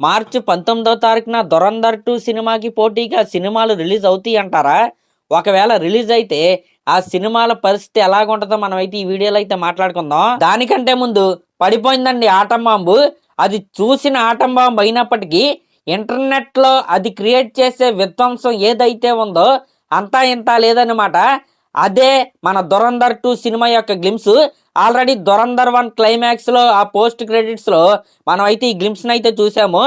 మార్చి 19వ తారీఖున 'ధురంధర్ 2' సినిమాకి పోటీగా సినిమాలు రిలీజ్ అవుతాయి అంటారా? ఒకవేళ రిలీజ్ అయితే ఆ సినిమాల పరిస్థితి ఎలాగుంటుందో మనమైతే ఈ వీడియోలో అయితే మాట్లాడుకుందాం. దానికంటే ముందు పడిపోయిందండి ఆటం బాంబు. అది చూసిన ఆటం బాంబు అయినప్పటికీ ఇంటర్నెట్లో అది క్రియేట్ చేసే విధ్వంసం ఏదైతే ఉందో అంతా ఇంత లేదన్నమాట. అదే మన 'ధురంధర్ 2' సినిమా యొక్క గ్లిమ్స్. ఆల్రెడీ 'ధురంధర్ 1' క్లైమాక్స్లో ఆ పోస్ట్ క్రెడిట్స్లో మనం అయితే ఈ గ్లిమ్స్ని అయితే చూసాము.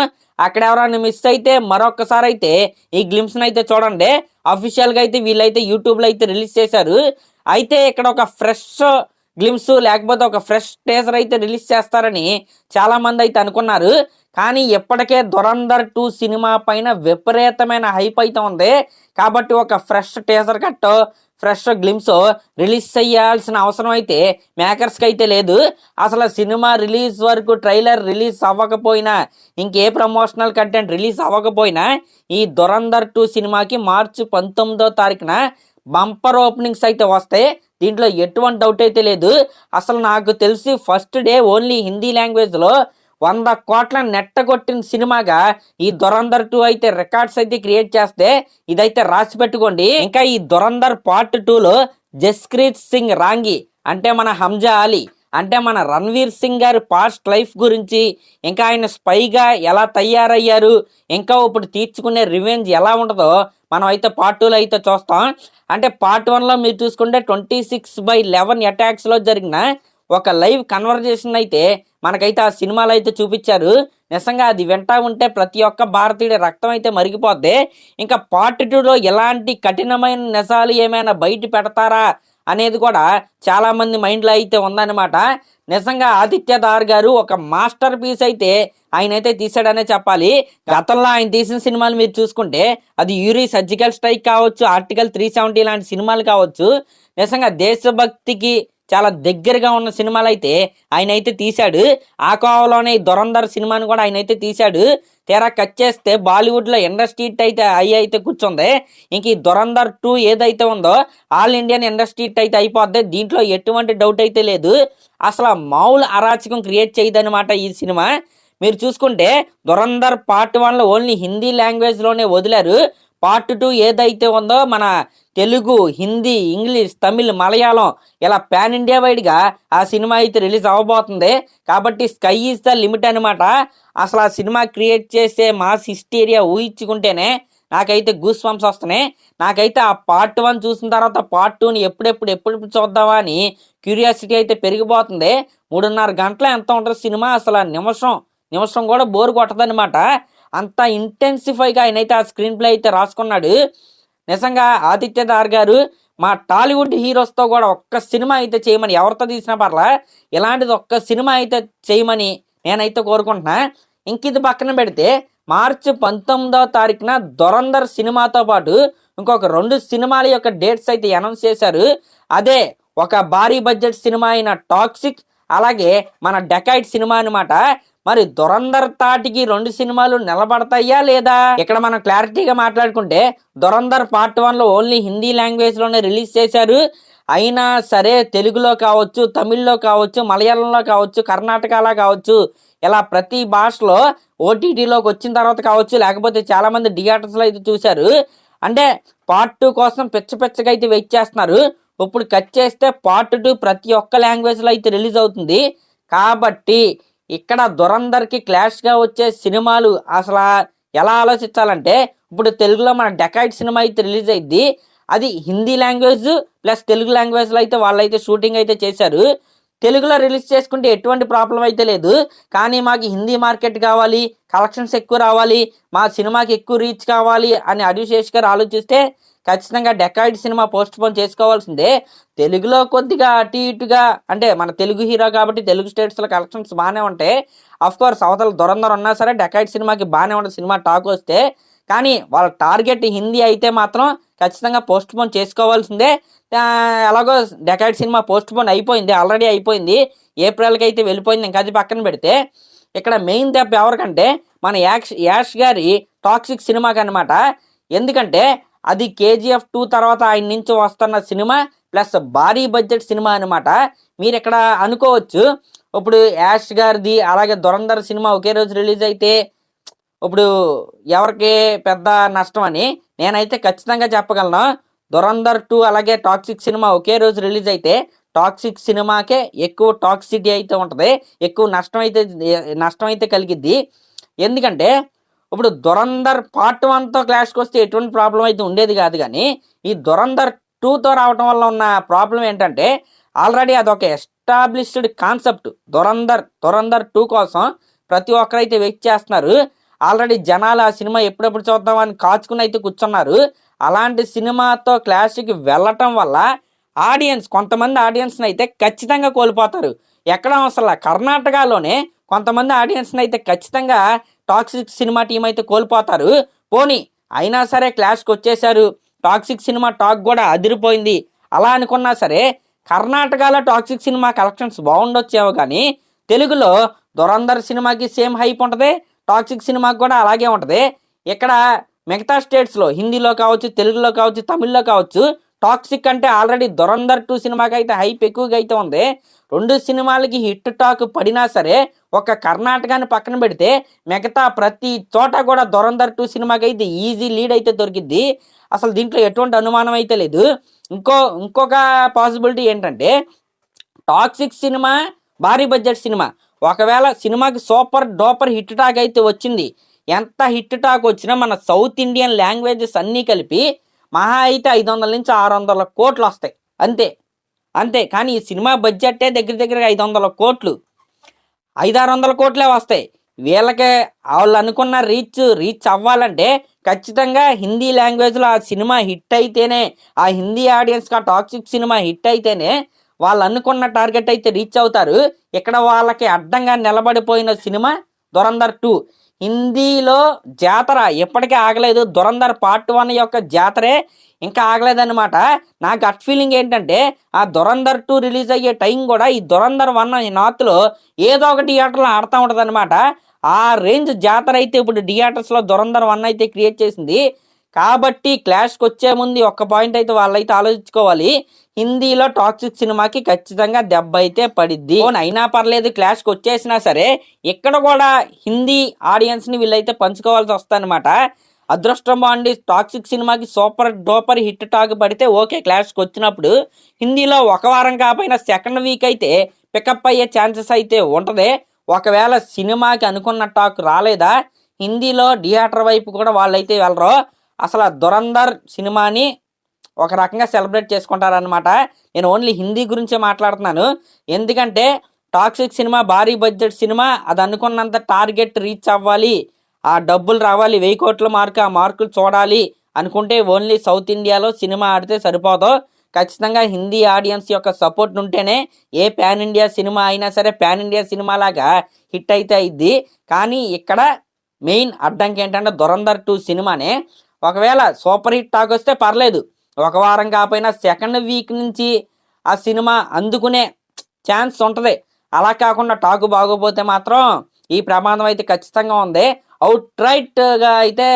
అక్కడ ఎవరైనా మిస్ అయితే మరొకసారి అయితే ఈ గ్లిమ్స్ని అయితే చూడండి. అఫీషియల్గా అయితే వీళ్ళైతే యూట్యూబ్లో అయితే రిలీజ్ చేశారు. అయితే ఇక్కడ ఒక ఫ్రెష్ గ్లిమ్స్ లేకపోతే ఒక ఫ్రెష్ టీజర్ అయితే రిలీజ్ చేస్తారని చాలామంది అయితే అనుకున్నారు. కానీ ఇప్పటికే 'ధురంధర్ 2' సినిమా పైన విపరీతమైన హైప్ అయితే ఉంది. కాబట్టి ఒక fresh teaser cut, fresh glimpse release చేయాల్సిన అవసరం అయితే మేకర్స్కి అయితే లేదు. అసలు సినిమా రిలీజ్ వరకు ట్రైలర్ రిలీజ్ అవ్వకపోయినా, ఇంకే ప్రమోషనల్ కంటెంట్ రిలీజ్ అవ్వకపోయినా ఈ 'ధురంధర్ 2' సినిమాకి మార్చి 19వ తారీఖున బంపర్ ఓపెనింగ్స్ అయితే వస్తాయి. దీంట్లో ఎటువంటి డౌట్ అయితే లేదు. అసలు నాకు తెలిసి ఫస్ట్ డే ఓన్లీ హిందీ లాంగ్వేజ్లో 100 కోట్ల నెట్ట కొట్టిన సినిమాగా ఈ 'ధురంధర్ 2' అయితే రికార్డ్స్ అయితే క్రియేట్ చేస్తే ఇదైతే రాసి పెట్టుకోండి. ఇంకా ఈ 'ధురంధర్ పార్ట్ 2'లో జస్క్రీత్ సింగ్ రాంగి అంటే మన హంజా అలీ, అంటే మన రణ్వీర్ సింగ్ గారి పాస్ట్ లైఫ్ గురించి, ఇంకా ఆయన స్పైగా ఎలా తయారయ్యారు, ఇంకా ఇప్పుడు తీర్చుకునే రివెంజ్ ఎలా ఉంటుందో మనం అయితే పార్ట్ 2లో అయితే చూస్తాం. అంటే పార్ట్ 1లో మీరు చూసుకుంటే 26/11 అటాక్స్లో జరిగిన ఒక లైవ్ కన్వర్జేషన్ అయితే మనకైతే ఆ సినిమాలో అయితే చూపించారు. నిజంగా అది వింటా ఉంటే ప్రతి ఒక్క భారతీయుడి రక్తం అయితే మరిగిపోద్ది. ఇంకా పార్ట్ 2లో ఎలాంటి కఠినమైన నిజాలు ఏమైనా బయట పెడతారా అనేది కూడా చాలామంది మైండ్లో అయితే ఉందన్నమాట. నిజంగా ఆదిత్యధార్ గారు ఒక మాస్టర్ పీస్ అయితే ఆయన అయితే తీసాడనే చెప్పాలి. గతంలో ఆయన తీసిన సినిమాలు మీరు చూసుకుంటే అది యూరి సర్జికల్ స్ట్రైక్ కావచ్చు, ఆర్టికల్ 370 లాంటి సినిమాలు కావచ్చు, నిజంగా దేశభక్తికి చాలా దగ్గరగా ఉన్న సినిమాలు అయితే ఆయన అయితే తీశాడు. ఆ కోవలోనే ఈ 'ధురంధర్' సినిమాని కూడా ఆయన అయితే తీశాడు. తీరా కట్ చేస్తే బాలీవుడ్లో ఇండస్ట్రీ అయితే అయితే కూర్చుంది. ఇంక ఈ 'ధురంధర్ 2' ఏదైతే ఉందో ఆల్ ఇండియన్ ఇండస్ట్రీ అయితే అయిపోద్ది. దీంట్లో ఎటువంటి డౌట్ అయితే లేదు. అసలు మామూలు అరాచకం క్రియేట్ చేయదన్నమాట ఈ సినిమా. మీరు చూసుకుంటే 'ధురంధర్ పార్ట్ 1లో ఓన్లీ హిందీ లాంగ్వేజ్లోనే వదిలారు. పార్ట్ 2 ఏదైతే ఉందో మన తెలుగు, హిందీ, ఇంగ్లీష్, తమిళ్, మలయాళం ఇలా పాన్ ఇండియా వైడ్గా ఆ సినిమా అయితే రిలీజ్ అవ్వబోతుంది. కాబట్టి స్కై ఈజ్ ద లిమిట్ అనమాట. అసలు ఆ సినిమా క్రియేట్ చేసే మాస్ హిస్టీరియా ఊహించుకుంటేనే నాకైతే గూస్ బంప్స్ వస్తున్నాయి. నాకైతే ఆ పార్ట్ 1 చూసిన తర్వాత పార్ట్ 2ని ఎప్పుడు చూద్దామా అని క్యూరియాసిటీ అయితే పెరిగిపోతుంది. 3.5 గంటల ఎంత ఉంటుంది సినిమా, అసలు నిమిషం కూడా బోర్ కొట్టదనమాట. అంత ఇంటెన్సిఫైగా ఆయనైతే ఆ స్క్రీన్ ప్లే అయితే రాసుకున్నాడు. నిజంగా ఆదిత్యధార్ గారు మా టాలీవుడ్ హీరోస్తో కూడా ఒక్క సినిమా అయితే చేయమని, ఎవరితో తీసినా పర్లా ఇలాంటిది ఒక్క సినిమా అయితే చేయమని నేనైతే కోరుకుంటున్నా. ఇంక ఇది పక్కన పెడితే మార్చి 19వ తారీఖున 'ధురంధర్' సినిమాతో పాటు ఇంకొక 2 సినిమాల యొక్క డేట్స్ అయితే అనౌన్స్ చేశారు. అదే ఒక భారీ బడ్జెట్ సినిమా అయిన 'టాక్సిక్', అలాగే మన 'డెకాయిడ్' సినిమా అనమాట. మరి 'ధురంధర్' తాటికి 2 సినిమాలు నిలబడతాయా లేదా? ఇక్కడ మనం క్లారిటీగా మాట్లాడుకుంటే 'ధురంధర్ పార్ట్ 1లో ఓన్లీ హిందీ లాంగ్వేజ్లోనే రిలీజ్ చేశారు. అయినా సరే తెలుగులో కావచ్చు, తమిళ్లో కావచ్చు, మలయాళంలో కావచ్చు, కర్ణాటకలో కావచ్చు, ఇలా ప్రతి భాషలో ఓటీటీలోకి వచ్చిన తర్వాత కావచ్చు, లేకపోతే చాలామంది థియేటర్స్లో అయితే చూశారు. అంటే పార్ట్ 2 కోసం పిచ్చగా అయితే వెయిట్ చేస్తున్నారు. ఇప్పుడు కట్ చేస్తే పార్ట్ 2 ప్రతి ఒక్క లాంగ్వేజ్లో అయితే రిలీజ్ అవుతుంది. కాబట్టి ఇక్కడ 'ధురంధర్'కి క్లాష్గా వచ్చే సినిమాలు అసలు ఎలా ఆలోచించాలంటే, ఇప్పుడు తెలుగులో మన 'డెకాయిడ్' సినిమా అయితే రిలీజ్ అయింది. అది హిందీ లాంగ్వేజ్ ప్లస్ తెలుగు లాంగ్వేజ్లో అయితే వాళ్ళైతే షూటింగ్ అయితే చేశారు. తెలుగులో రిలీజ్ చేసుకుంటే ఎటువంటి ప్రాబ్లం అయితే లేదు. కానీ మాకు హిందీ మార్కెట్ కావాలి, కలెక్షన్స్ ఎక్కువ రావాలి, మా సినిమాకి ఎక్కువ రీచ్ కావాలి అని అడిశేష్ గారు ఆలోచిస్తే ఖచ్చితంగా 'డెకాయిడ్' సినిమా పోస్ట్ పోన్ చేసుకోవాల్సిందే. తెలుగులో కొద్దిగా అటు ఇటుగా, అంటే మన తెలుగు హీరో కాబట్టి తెలుగు స్టేట్స్లో కలెక్షన్స్ బాగానే ఉంటాయి. అఫ్కోర్స్ అవతల 'ధురంధర్' ఉన్నా సరే 'డెకాయిడ్' సినిమాకి బాగానే ఉంటుంది సినిమా టాక్ వస్తే. కానీ వాళ్ళ టార్గెట్ హిందీ అయితే మాత్రం ఖచ్చితంగా పోస్ట్ పోన్ చేసుకోవాల్సిందే. ఎలాగో 'డెకాయిడ్' సినిమా పోస్ట్ పోన్ అయిపోయింది, ఆల్రెడీ అయిపోయింది, ఏప్రిల్కి అయితే వెళ్ళిపోయింది. ఇంకా అది పక్కన పెడితే ఇక్కడ మెయిన్ దెబ్బ ఎవరికంటే మన యాష్ గారి 'టాక్సిక్' సినిమాకి అనమాట. ఎందుకంటే అది KGF 2 తర్వాత ఆయన నుంచి వస్తున్న సినిమా ప్లస్ భారీ బడ్జెట్ సినిమా అనమాట. మీరు ఇక్కడ అనుకోవచ్చు, ఇప్పుడు యాష్ గారిది అలాగే 'ధురంధర్' సినిమా ఒకే రోజు రిలీజ్ అయితే ఇప్పుడు ఎవరికి పెద్ద నష్టం అని నేనైతే ఖచ్చితంగా చెప్పగలను. 'ధురంధర్ 2' అలాగే 'టాక్సిక్' సినిమా ఒకే రోజు రిలీజ్ అయితే 'టాక్సిక్' సినిమాకే ఎక్కువ టాక్సిటీ అయితే ఉంటుంది, ఎక్కువ నష్టం అయితే కలిగిద్ది. ఎందుకంటే ఇప్పుడు 'ధురంధర్ పార్ట్ 1తో క్లాష్కి వస్తే ఎటువంటి ప్రాబ్లం అయితే ఉండేది కాదు, కానీ ఈ 'ధురంధర్ 2తో రావడం వల్ల ఉన్న ప్రాబ్లం ఏంటంటే ఆల్రెడీ అదొక ఎస్టాబ్లిష్డ్ కాన్సెప్ట్. 'ధురంధర్ 2' కోసం ప్రతి ఒక్కరైతే వెయిట్ చేస్తున్నారు. ఆల్రెడీ జనాలు ఆ సినిమా ఎప్పుడెప్పుడు చూద్దామని కాచుకుని అయితే కూర్చున్నారు. అలాంటి సినిమాతో క్లాష్కి వెళ్ళటం వల్ల కొంతమంది ఆడియన్స్ని అయితే ఖచ్చితంగా కోల్పోతారు. ఎక్కడ అసలు కర్ణాటకలోనే కొంతమంది ఆడియన్స్ని అయితే ఖచ్చితంగా టాక్సిక్ సినిమా టీం అయితే కోల్పోతారు. పోనీ అయినా సరే క్లాష్కి వచ్చేసారు, టాక్సిక్ సినిమా టాక్ కూడా అదిరిపోయింది అలా అనుకున్నా సరే కర్ణాటకలో టాక్సిక్ సినిమా కలెక్షన్స్ బాగుండొచ్చేమో, కానీ తెలుగులో 'ధురంధర్' సినిమాకి సేమ్ హైప్ ఉంటుంది, టాక్సిక్ సినిమాకి కూడా అలాగే ఉంటుంది. ఇక్కడ మిగతా స్టేట్స్లో హిందీలో కావచ్చు, తెలుగులో కావచ్చు, తమిళ్లో కావచ్చు టాక్సిక్ అంటే ఆల్రెడీ 'ధురంధర్ 2' సినిమాకి అయితే హైప్ ఎక్కువగా అయితే ఉంది. రెండు సినిమాలకి హిట్ టాక్ పడినా సరే ఒక కర్ణాటకని పక్కన పెడితే మిగతా ప్రతి చోట కూడా 'ధురంధర్ 2' సినిమాకి అయితే ఈజీ లీడ్ అయితే దొరికిద్ది. అసలు దీంట్లో ఎటువంటి అనుమానం అయితే లేదు. ఇంకొక పాసిబిలిటీ ఏంటంటే టాక్సిక్ సినిమా భారీ బడ్జెట్ సినిమా, ఒకవేళ సినిమాకి సూపర్ డూపర్ హిట్ టాక్ అయితే వచ్చింది, ఎంత హిట్ టాక్ వచ్చినా మన సౌత్ ఇండియన్ లాంగ్వేజెస్ అన్నీ కలిపి మహా అయితే 500 నుంచి 600 కోట్లు వస్తాయి అంతే. కానీ ఈ సినిమా బడ్జెట్టే దగ్గర 500 కోట్లు, 500-600 కోట్లే వస్తాయి. వాళ్ళు అనుకున్న రీచ్ అవ్వాలంటే ఖచ్చితంగా హిందీ లాంగ్వేజ్లో ఆ సినిమా హిట్ అయితేనే, ఆ హిందీ ఆడియన్స్కి ఆ టాక్సిక్ సినిమా హిట్ అయితేనే వాళ్ళు అనుకున్న టార్గెట్ అయితే రీచ్ అవుతారు. ఇక్కడ వాళ్ళకి అడ్డంగా నిలబడిపోయిన సినిమా 'ధురంధర్ 2'. హిందీలో జాతర ఎప్పటికీ ఆగలేదు, 'ధురంధర్ పార్ట్ 1' యొక్క జాతరే ఇంకా ఆగలేదన్నమాట. నా గట్ ఫీలింగ్ ఏంటంటే ఆ 'ధురంధర్ 2' రిలీజ్ అయ్యే టైం కూడా ఈ 'ధురంధర్ 1' నార్త్లో ఏదో ఒక థియేటర్లో ఆడుతూ ఉంటుంది అనమాట. ఆ రేంజ్ జాతర అయితే ఇప్పుడు థియేటర్స్లో 'ధురంధర్ 1' అయితే క్రియేట్ చేసింది. కాబట్టి క్లాష్కి వచ్చే ముందు ఒక్క పాయింట్ అయితే వాళ్ళైతే ఆలోచించుకోవాలి, హిందీలో టాక్సిక్ సినిమాకి ఖచ్చితంగా దెబ్బ అయితే పడిద్ది. అయినా పర్లేదు క్లాష్కి వచ్చేసినా సరే ఇక్కడ కూడా హిందీ ఆడియన్స్ని వీళ్ళైతే పంచుకోవాల్సి వస్తుందన్నమాట. అదృష్టం బాగుండి టాక్సిక్ సినిమాకి సూపర్ డూపర్ హిట్ టాక్ పడితే ఓకే, క్లాష్కి వచ్చినప్పుడు హిందీలో ఒక వారం కాకపోయినా సెకండ్ వీక్ అయితే పికప్ అయ్యే ఛాన్సెస్ అయితే ఉంటుంది. ఒకవేళ సినిమాకి అనుకున్న టాక్ రాలేదా హిందీలో థియేటర్ వైపు కూడా వాళ్ళైతే వెళ్ళరు. అసలు 'ధురంధర్' సినిమాని ఒక రకంగా సెలబ్రేట్ చేసుకుంటారనమాట. నేను ఓన్లీ హిందీ గురించే మాట్లాడుతున్నాను. ఎందుకంటే టాక్సిక్ సినిమా భారీ బడ్జెట్ సినిమా, అది అనుకున్నంత టార్గెట్ రీచ్ అవ్వాలి, ఆ డబ్బులు రావాలి, 1000 కోట్ల మార్కు, ఆ మార్కులు చూడాలి అనుకుంటే ఓన్లీ సౌత్ ఇండియాలో సినిమా ఆడితే సరిపోదు. ఖచ్చితంగా హిందీ ఆడియన్స్ యొక్క సపోర్ట్ ఉంటేనే ఏ పాన్ ఇండియా సినిమా అయినా సరే పాన్ ఇండియా సినిమా లాగా హిట్ అయితే అయింది. కానీ ఇక్కడ మెయిన్ అడ్డంకి ఏంటంటే 'ధురంధర్ 2' సినిమానే. ఒకవేళ సూపర్ హిట్ టాక్ వస్తే పర్లేదు, ఒక వారం కాకపోయినా సెకండ్ వీక్ నుంచి ఆ సినిమా అందుకునే ఛాన్స్ ఉంటుంది. అలా కాకుండా టాక్ బాగోపోతే మాత్రం ఈ ప్రమాదం అయితే ఖచ్చితంగా ఉంది. అవుట్ రైట్గా అయితే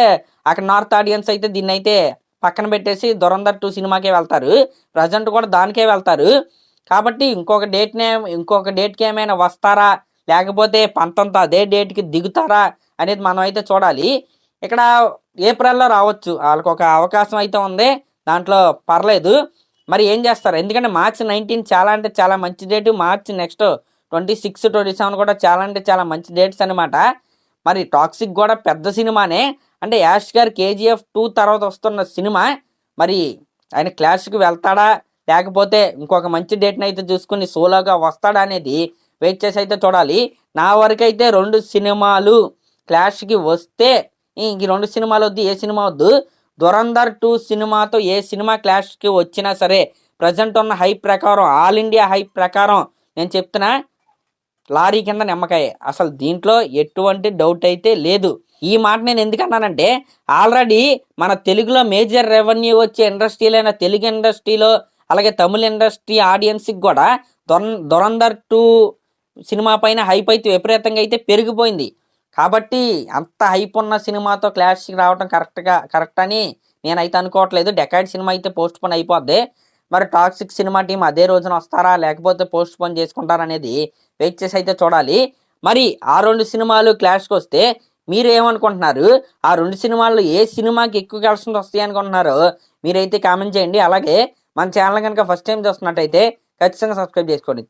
అక్కడ నార్త్ ఆడియన్స్ అయితే దీన్ని అయితే పక్కన పెట్టేసి 'ధురంధర్ 2' సినిమాకే వెళ్తారు, ప్రజెంట్ కూడా దానికే వెళ్తారు. కాబట్టి ఇంకొక డేట్కి ఏమైనా వస్తారా లేకపోతే పంతంతో అదే డేట్కి దిగుతారా అనేది మనం అయితే చూడాలి. ఇక్కడ ఏప్రిల్లో రావచ్చు, వాళ్ళకి ఒక అవకాశం అయితే ఉంది, దాంట్లో పర్లేదు. మరి ఏం చేస్తారు, ఎందుకంటే March 19 చాలా అంటే చాలా మంచి డేటు, మార్చి నెక్స్ట్ 26, 27 కూడా చాలా అంటే చాలా మంచి డేట్స్ అనమాట. మరి టాక్సిక్ కూడా పెద్ద సినిమానే, అంటే యాష్ గారు KGF 2 తర్వాత వస్తున్న సినిమా. మరి ఆయన క్లాష్కి వెళ్తాడా లేకపోతే ఇంకొక మంచి డేట్ని అయితే చూసుకుని సోలోగా వస్తాడా అనేది వెయిట్ చేసి అయితే చూడాలి. నా వరకైతే 2 సినిమాలు క్లాష్కి వస్తే, ఈ 2 సినిమాలు వద్దు, ఏ సినిమా వద్దు, 'ధురంధర్ 2' సినిమాతో ఏ సినిమా క్లాష్కి వచ్చినా సరే ప్రజెంట్ ఉన్న హైప్ ప్రకారం, ఆల్ ఇండియా హైప్ ప్రకారం నేను చెప్తున్నా, లారీ కింద నిమ్మకాయ, అసలు దీంట్లో ఎటువంటి డౌట్ అయితే లేదు. ఈ మాట నేను ఎందుకన్నానంటే ఆల్రెడీ మన తెలుగులో మేజర్ రెవెన్యూ వచ్చే ఇండస్ట్రీలైన తెలుగు ఇండస్ట్రీలో అలాగే తమిళ ఇండస్ట్రీ ఆడియన్స్కి కూడా 'ధురంధర్ 2' సినిమా పైన హైప్ అయితే విపరీతంగా అయితే పెరిగిపోయింది. కాబట్టి అంత హైప్ ఉన్న సినిమాతో క్లాష్కి రావడం కరెక్ట్ అని నేనైతే అనుకోవట్లేదు. డెకాయిడ్ సినిమా అయితే పోస్ట్ పోన్ అయిపోద్ది. మరి టాక్సిక్ సినిమా టీం అదే రోజున వస్తారా లేకపోతే పోస్ట్ పోన్ చేసుకుంటారా అనేది వెయిట్ చేసి అయితే చూడాలి. మరి ఆ 2 సినిమాలు క్లాష్కి వస్తే మీరు ఏమనుకుంటున్నారు? ఆ 2 సినిమాల్లో ఏ సినిమాకి ఎక్కువ కలెక్షన్స్ వస్తాయి అనుకుంటున్నారో మీరైతే కామెంట్ చేయండి. అలాగే మన ఛానల్ గనుక ఫస్ట్ టైమ్ చూస్తున్నట్టయితే ఖచ్చితంగా సబ్స్క్రైబ్ చేసుకోండి.